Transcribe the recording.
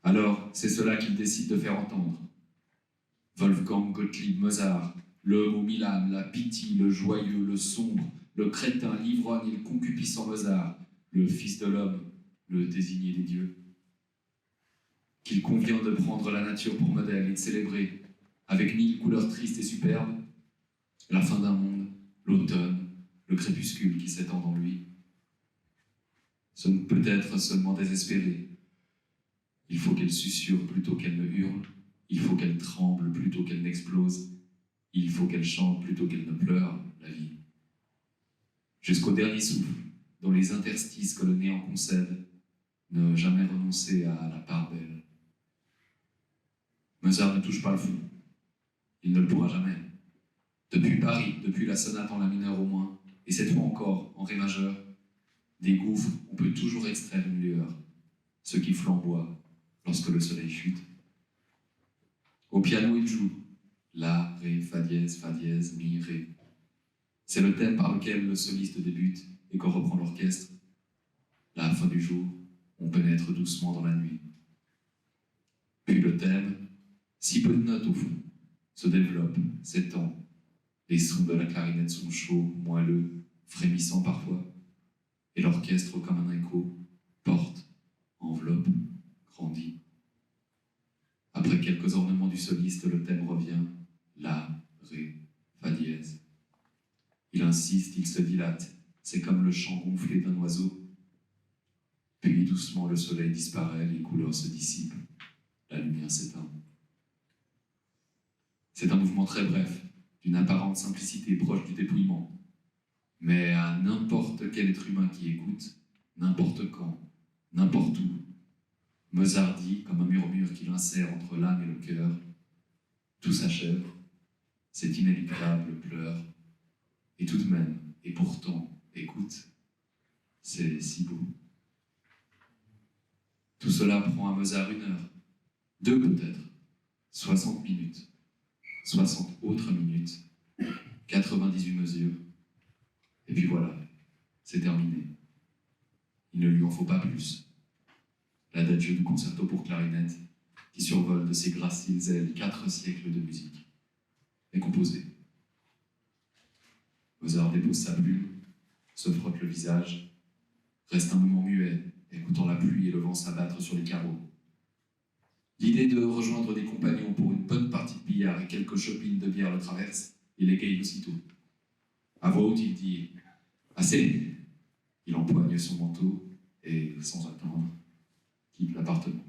Alors, c'est cela qu'il décide de faire entendre. Wolfgang Gottlieb Mozart, l'homme aux mille âmes, la pitié, le joyeux, le sombre, le crétin, l'ivrogne et le concupissant Mozart, le fils de l'homme, le désigné des dieux. Qu'il convient de prendre la nature pour modèle et de célébrer, avec mille couleurs tristes et superbes, la fin d'un monde, l'automne, le crépuscule qui s'étend en lui. Ce ne peut être seulement désespéré. Il faut qu'elle susurre plutôt qu'elle ne hurle, il faut qu'elle tremble plutôt qu'elle n'explose, il faut qu'elle chante plutôt qu'elle ne pleure, la vie. Jusqu'au dernier souffle, dans les interstices que le néant concède, ne jamais renoncer à la part belle. Mozart ne touche pas le fond. Il ne le pourra jamais. Depuis Paris, depuis la sonate en la mineur au moins, et cette fois encore en ré majeur, des gouffres, on peut toujours extraire une lueur, ce qui flamboie lorsque le soleil chute. Au piano, il joue La, Ré, Fa dièse, Mi, Ré. C'est le thème par lequel le soliste débute et que reprend l'orchestre. La fin du jour, on pénètre doucement dans la nuit. Puis le thème, si peu de notes au fond, se développe, s'étend. Les sons de la clarinette sont chauds, moelleux, frémissants parfois, et l'orchestre, comme un écho, porte, enveloppe, grandit. Après quelques ornements du soliste, le thème revient, La, Ré, Fa dièse. Il insiste, il se dilate, c'est comme le chant gonflé d'un oiseau. Puis doucement le soleil disparaît, les couleurs se dissipent, la lumière s'éteint. C'est un mouvement très bref, d'une apparente simplicité proche du dépouillement. Mais à n'importe quel être humain qui écoute, n'importe quand, n'importe où, Mozart dit, comme un murmure qu'il insère entre l'âme et le cœur, tout s'achève, c'est inéluctable, pleure, et tout de même, et pourtant, écoute, c'est si beau. Tout cela prend à Mozart 1 heure, 2 peut-être, 60 minutes, 60 autres minutes, 98 mesures, et puis voilà, c'est terminé. Il ne lui en faut pas plus. L'adagio du concerto pour clarinette, qui survole de ses graciles ailes 4 siècles de musique, est composé. Mozart dépose sa plume, se frotte le visage, reste un moment muet, écoutant la pluie et le vent s'abattre sur les carreaux. L'idée de rejoindre des compagnons pour une bonne partie de billard et quelques chopines de bière le traverse, il égaye aussitôt. À voix haute, il dit « Assez !» Il empoigne son manteau et, sans attendre, quitte l'appartement.